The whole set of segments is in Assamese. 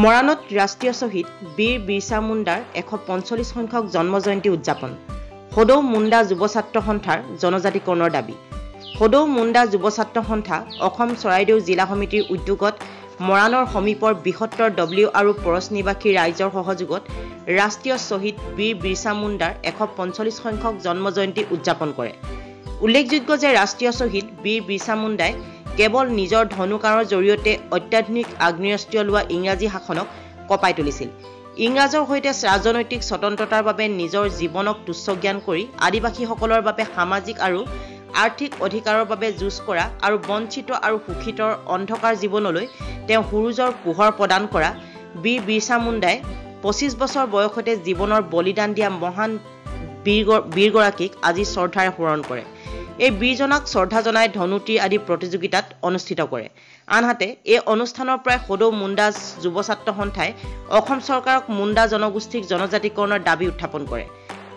মৰাণত ৰাষ্ট্ৰীয় শ্বহীদ বীৰ বিৰছা মুণ্ডাৰ 145 সংখ্যক জন্মজয়ন্তী উদযাপন। সদৌ মুণ্ডা যুৱ ছাত্ৰ সন্থাৰ জনজাতিকৰণৰ দাবী। সদৌ মুণ্ডা যুৱ ছাত্ৰ সন্থা অসম চৰাইদেউ জিলা সমিতিৰ উদ্যোগত মৰাণৰ সমীপৰ বৃহত্তৰ ডব্লিউ আৰু পৰশ নিবাসী ৰাইজৰ সহযোগত ৰাষ্ট্ৰীয় শ্বহীদ বীৰ বিৰছা মুণ্ডাৰ 145 সংখ্যক জন্মজয়ন্তী উদযাপন কৰে। উল্লেখযোগ্য যে ৰাষ্ট্ৰীয় শ্বহীদ বীৰ বিৰছা মুণ্ডাই কেৱল নিজৰ ধনুকাঁড়ৰ জৰিয়তে অত্যাধুনিক আগ্নেয়াস্ত্ৰ লোৱা ইংৰাজী শাসনক কঁপাই তুলিছিল। ইংৰাজৰ সৈতে ৰাজনৈতিক স্বতন্ত্ৰতাৰ বাবে নিজৰ জীৱনক তুচ্ছ জ্ঞান কৰি আদিবাসীসকলৰ বাবে সামাজিক আৰু আৰ্থিক অধিকাৰৰ বাবে যুঁজ কৰা আৰু বঞ্চিত আৰু শোষিতৰ অন্ধকাৰ জীৱনলৈ তেওঁ সূৰুজৰ পোহৰ প্ৰদান কৰা বীৰ বিৰছা মুণ্ডাই 25 বছৰ বয়সতে জীৱনৰ বলিদান দিয়া মহান বীৰগৰাকীক আজি শ্ৰদ্ধাৰে সোঁৱৰণ কৰে। এই বীৰজনাক শ্ৰদ্ধা জনাই ধনুতীৰ আদি প্ৰতিযোগিতাত অনুষ্ঠিত কৰে। আনহাতে এই অনুষ্ঠানৰ পৰাই সদৌ মুণ্ডা যুৱ ছাত্ৰ সন্থাই অসম চৰকাৰক মুণ্ডা জনগোষ্ঠীক জনজাতিকৰণৰ দাবী উত্থাপন কৰে।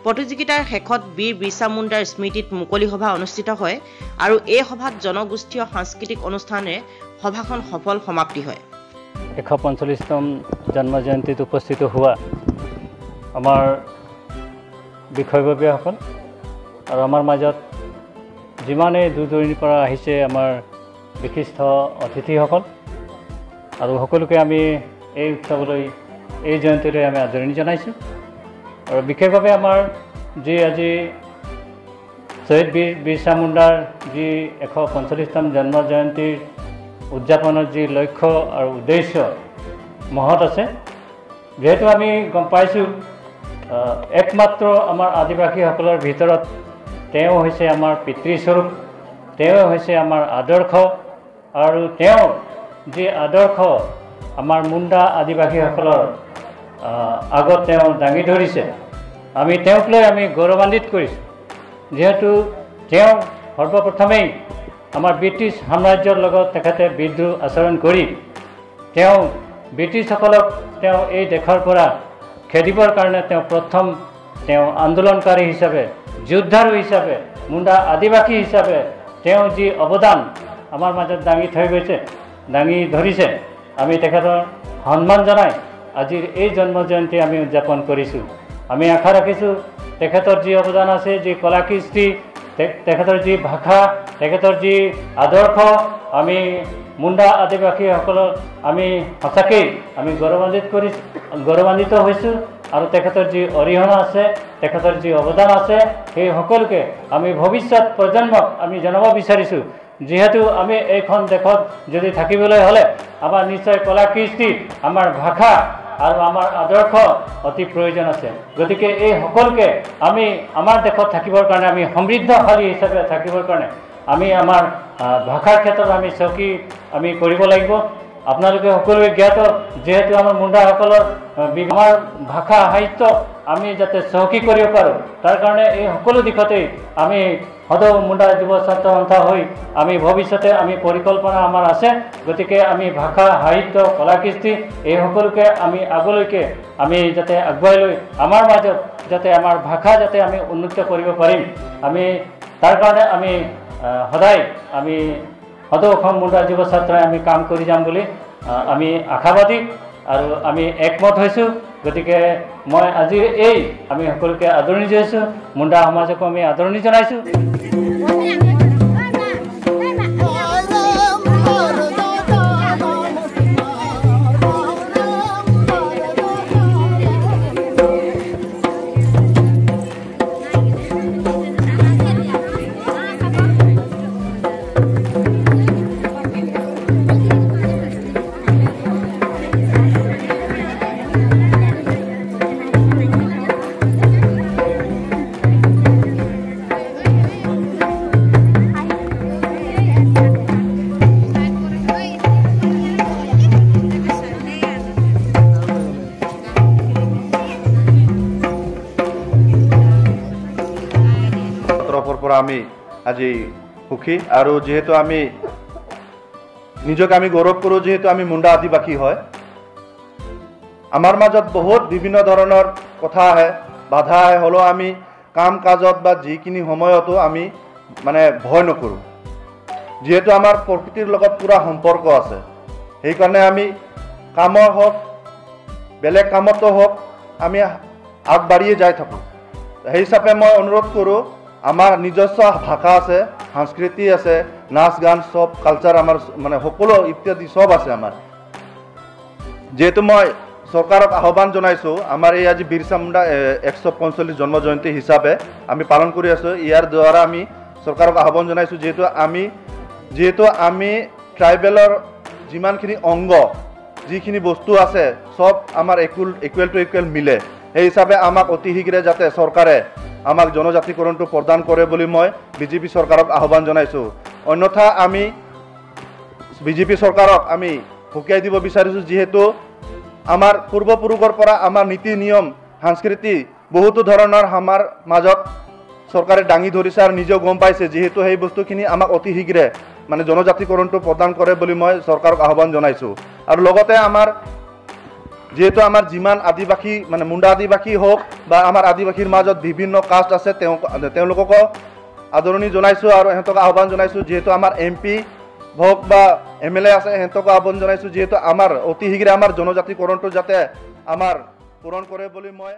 প্ৰতিযোগিতাৰ শেষত বীৰ বিৰছা মুণ্ডাৰ স্মৃতিত মুকলি সভা অনুষ্ঠিত হয় আৰু এই সভাত জনগোষ্ঠীয় সাংস্কৃতিক অনুষ্ঠানেৰে সভাখন সফল সমাপ্তি হয়। 145তম জন্ম জয়ন্তীত উপস্থিত হোৱা আমাৰ বিষয়ববীয়াসকল আৰু আমাৰ মাজত যিমানে দূৰ দূৰণিৰ পৰা আহিছে আমাৰ বিশিষ্ট অতিথিসকল আৰু সকলোকে আমি এই উৎসৱলৈ এই জয়ন্তীলৈ আমি আদৰণি জনাইছোঁ। আৰু বিশেষভাৱে আমাৰ যি আজি শ্বহীদ বীৰ বিৰছা মুণ্ডাৰ যি 145তম জন্ম জয়ন্তীৰ উদযাপনৰ যি লক্ষ্য আৰু উদ্দেশ্য মহৎ আছে, যিহেতু আমি গম পাইছোঁ একমাত্ৰ আমাৰ আদিবাসীসকলৰ ভিতৰত তেওঁ হৈছে আমাৰ পিতৃস্বৰূপ, তেওঁ হৈছে আমাৰ আদৰ্শ আৰু তেওঁ যি আদৰ্শ আমাৰ মুণ্ডা আদিবাসীসকলৰ আগত তেওঁ দাঙি ধৰিছে, আমি তেওঁক লৈ আমি গৌৰৱান্বিত কৰিছোঁ। যিহেতু তেওঁ সৰ্বপ্ৰথমেই আমাৰ ব্ৰিটিছ সাম্ৰাজ্যৰ লগত তেখেতে বিদ্ৰোহ আচৰণ কৰি তেওঁ ব্ৰিটিছসকলক তেওঁ এই দেশৰ পৰা খেদিবৰ কাৰণে প্ৰথম আন্দোলনকাৰী হিচাপে, যোদ্ধাৰু হিচাপে, মুণ্ডা আদিবাসী হিচাপে তেওঁ যি অৱদান আমাৰ মাজত দাঙি ধৰিছে, আমি তেখেতৰ সন্মান জনাই আজিৰ এই জন্ম জয়ন্তী আমি উদযাপন কৰিছোঁ। আমি আশা ৰাখিছোঁ তেখেতৰ যি অৱদান আছে, যি কলা কৃষ্টি, তেখেতৰ যি ভাষা, তেখেতৰ যি আদৰ্শ, আমি মুণ্ডা আদিবাসীসকলৰ আমি সঁচাকেই আমি গৌৰৱান্বিত হৈছোঁ। আৰু তেখেতৰ যি অৰিহণা আছে, তেখেতৰ যি অৱদান আছে, সেই সকলোকে আমি ভৱিষ্যত প্ৰজন্মক আমি জনাব বিচাৰিছোঁ। যিহেতু আমি এইখন দেশত যদি থাকিবলৈ হ'লে আমাৰ নিশ্চয় কলা কৃষ্টি, আমাৰ ভাষা আৰু আমাৰ আদৰ্শ অতি প্ৰয়োজন আছে। গতিকে এই সকলোকে আমি আমাৰ দেশত থাকিবৰ কাৰণে, আমি সমৃদ্ধশালী হিচাপে থাকিবৰ কাৰণে আমি আমাৰ ভাষাৰ ক্ষেত্ৰত আমি চহী আমি কৰিব লাগিব। আপোনালোকে সকলোৱে জ্ঞাত, যিহেতু আমাৰ মুণ্ডাসকলৰ আমাৰ ভাষা সাহিত্য আমি যাতে চহকী কৰিব পাৰোঁ, তাৰ কাৰণে এই সকলো দিশতেই আমি সদৌ মুণ্ডা যুৱ ছাত্ৰ সন্থা হৈ আমি ভৱিষ্যতে আমি পৰিকল্পনা আমাৰ আছে। গতিকে আমি ভাষা সাহিত্য কলা কৃষ্টি এই সকলোকে আমি আগলৈকে আমি যাতে আগুৱাই লৈ আমাৰ মাজত যাতে আমাৰ ভাষা যাতে আমি উন্নত কৰিব পাৰিম, আমি তাৰ কাৰণে আমি সদায় আমি সদৌ অসম মুণ্ডা যুৱ ছাত্ৰই আমি কাম কৰি যাম বুলি আমি আশাবাদী আৰু আমি একমত হৈছোঁ। গতিকে মই আজিৰ আমি সকলোকে আদৰণি জনাইছোঁ, মুণ্ডা সমাজকো আমি আদৰণি জনাইছোঁ। আমি আজি সুখী আৰু যেহেতু আমি নিজকে আমি গৌৰৱ কৰোঁ, যেহেতু আমি মুণ্ডা আদিবাসী হয়। আমাৰ মাজত বহুত বিভিন্ন ধৰণৰ কথা আহে, বাধা আহে, হ'লেও আমি কাম কাজত বা যিখিনি সময়তো আমি মানে ভয় নকৰোঁ। যেহেতু আমাৰ প্ৰকৃতিৰ লগত পুৰা সম্পৰ্ক আছে, সেইকাৰণে আমি কামৰ হওক বেলেগ কামতো হওক আমি আগবাঢ়িয়ে যাই থাকোঁ। সেই হিচাপে মই অনুৰোধ কৰোঁ, আমাৰ নিজস্ব ভাষা আছে, সংস্কৃতি আছে, নাচ গান চব কালচাৰ আমাৰ মানে সকলো ইত্যাদি চব আছে আমাৰ। যিহেতু মই চৰকাৰক আহ্বান জনাইছোঁ, আমাৰ এই আজি বিৰছা মুণ্ডা 145 জন্ম জয়ন্তী হিচাপে আমি পালন কৰি আছোঁ। ইয়াৰ দ্বাৰা আমি চৰকাৰক আহ্বান জনাইছোঁ, যিহেতু আমি ট্ৰাইবেলৰ যিমানখিনি অংগ যিখিনি বস্তু আছে চব আমাৰ ইকুৱেল টু ইকুৱেল মিলে। সেই হিচাপে আমাক অতি শীঘ্ৰে যাতে চৰকাৰে আমাক জনজাতিকৰণটো প্ৰদান কৰে বুলি মই বিজেপি চৰকাৰক আহ্বান জনাইছোঁ। অন্যথা আমি বিজেপি চৰকাৰক আমি সকীয়াই দিব বিচাৰিছোঁ, যিহেতু আমাৰ পূৰ্বপুৰুষৰ পৰা আমাৰ নীতি নিয়ম সংস্কৃতি বহুতো ধৰণৰ আমাৰ মাজত চৰকাৰে দাঙি ধৰিছে আৰু নিজেও গম পাইছে, যিহেতু সেই বস্তুখিনি আমাক অতি শীঘ্ৰে মানে জনজাতিকৰণটো প্ৰদান কৰে বুলি মই চৰকাৰক আহ্বান জনাইছোঁ। আৰু লগতে আমাৰ যিহেতু আমাৰ যিমান আদিবাসী মানে মুণ্ডা আদিবাসী হওক বা আমাৰ আদিবাসীৰ মাজত বিভিন্ন কাষ্ট আছে, তেওঁলোককো আদৰণি জনাইছোঁ আৰু সিহঁতক আহ্বান জনাইছোঁ। যিহেতু আমাৰ MP হওক বা MLA আছে, সিহঁতকো আহ্বান জনাইছোঁ, যিহেতু আমাৰ অতি শীঘ্ৰে আমাৰ জনজাতিকৰণটো যাতে আমাৰ পূৰণ কৰে বুলি মই